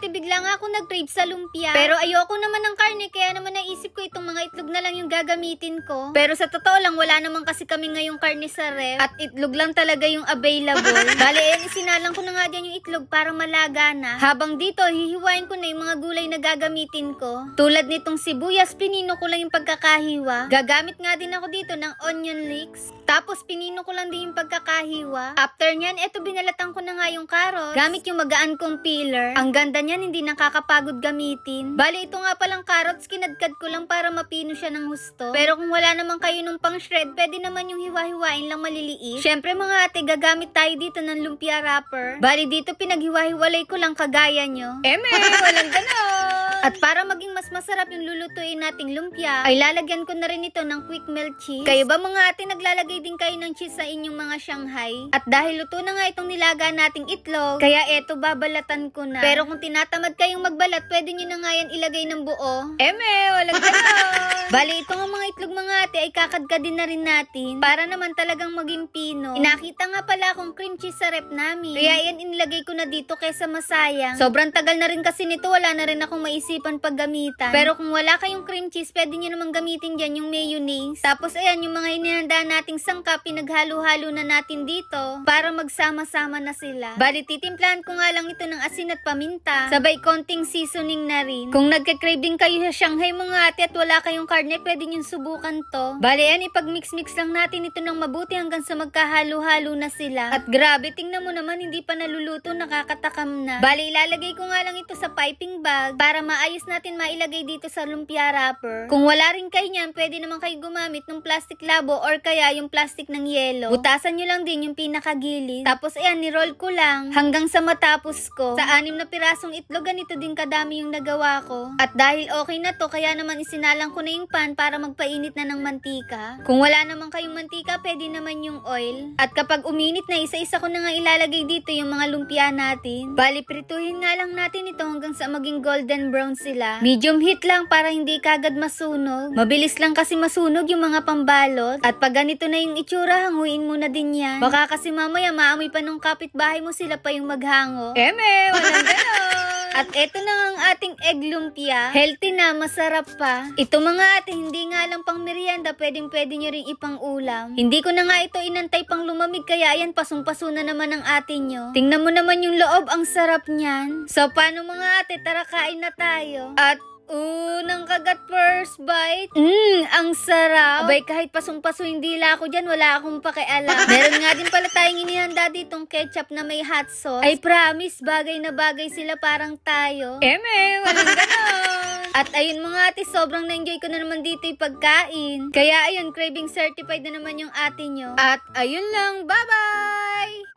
ate, bigla nga ako nag-crave sa lumpia. Pero ayoko naman ng karne, kaya naman naisip ko itong mga itlog na lang yung gagamitin ko. Pero sa totoo lang, wala naman kasi kami ngayong karne sa ref. At itlog lang talaga yung available. Bale, isinalang ko na nga dyan yung itlog para malaga na. Habang dito, hihiwain ko na yung mga gulay na gagamitin ko. Tulad nitong sibuyas, pinino ko lang yung pagkakahiwa. Gagamit nga din ako dito ng onion leeks. Tapos, pinino ko lang din yung pagkakahiwa. After nyan, eto binalatan ko na nga yung carrots. Gamit yung magaan kong peeler. Ang ganda nyan, hindi nakakapagod gamitin. Bale, ito nga palang carrots, kinadkad ko lang para mapino siya ng husto. Pero kung wala naman kayo nung pang shred, pwede naman yung hiwa-hiwain lang maliliit. Syempre mga ate, gagamit tayo dito ng lumpia wrapper. Bale, dito pinaghiwa-hiwalay ko lang kagaya nyo. Walang ganon! At para maging mas masarap yung lulutuin nating lumpia, ay lalagyan ko na rin ito ng quick melt cheese. Kayo ba mga ate, naglalagay din kayo ng cheese sa inyong mga Shanghai? At dahil luto na nga itong nilaga nating itlog, kaya eto babalatan ko na. Pero kung tinatamad kayong magbalat, pwede nyo na nga yan ilagay ng buo. Walang ganon! Bali, ito nga mga itlog mga ate ay kakadkadin na rin natin para naman talagang maging pino. Inakita nga pala akong cream cheese sa rep namin. Kaya yan inilagay ko na dito kaysa masayang. Sobrang tagal na rin kasi nito, wala na rin akong maisipan paggamitan. Pero kung wala kayong cream cheese, pwede nyo naman gamitin dyan yung mayonnaise. Tapos ayan, yung mga hinihanda nating sangkap, pinaghalo-halo na natin dito para magsama-sama na sila. Bali, titimplahan ko nga lang ito ng asin at paminta. Sabay konting seasoning na rin. Kung nagka-crave din kayo sa Shanghai mga ate at wala kayong karne, pwede nyo subukan to. Bali, yan, ipag-mix-mix lang natin ito ng mabuti hanggang sa magkahalo-halo na sila. At grabe, tingnan mo naman, hindi pa naluluto, nakakatakam na. Bali, ilalagay ko nga lang ito sa piping bag para maayos natin mailagay dito sa lumpia wrapper. Kung wala rin kayo niyan, pwede naman kayo gumamit ng plastic labo or kaya yung plastic ng yelo. Butasan nyo lang din yung pinakagilid. Tapos ayan, ni-roll ko lang hanggang sa matapos ko. Sa 6 na pirasong itlog, ganito din kadami yung nagawa ko. At dahil okay na to, kaya naman isinalang ko na yung pan para magpainit na ng mantika. Kung wala naman kayong mantika, pwede naman yung oil. At kapag uminit na, isa-isa ko na nga ilalagay dito yung mga lumpia natin. Bali, prituhin nga lang natin ito hanggang sa maging golden brown sila. Medium heat lang para hindi kagad masunog. Mabilis lang kasi masunog yung mga pambalot. At pag ganito na yung itsura, hanguin mo na din yan. Baka kasi mamaya maamoy pa nung kapitbahay mo, sila pa yung maghango. Walang ganon! At eto na ang ating egg lumpia. Healthy na, masarap pa. Ito mga ate, hindi nga lang pang merienda, pwedeng-pwede nyo rin ipang ulam. Hindi ko na nga ito inantay pang lumamig, kaya ayan, pasong-paso na naman ang ate nyo. Tingnan mo naman yung loob, ang sarap niyan. So, paano mga ate, tara kain na tayo. At nang kagat first bite. Ang sarap. Abay, kahit pasong-paso hindi la ako dyan, wala akong pakialam. Meron nga din pala tayong inihanda ditong ketchup na may hot sauce. Ay, promise, bagay na bagay sila parang tayo. Walang ganon. At ayun mga ate, sobrang na-enjoy ko na naman dito yung pagkain. Kaya ayun, craving certified na naman yung ate nyo. At ayun lang, bye-bye!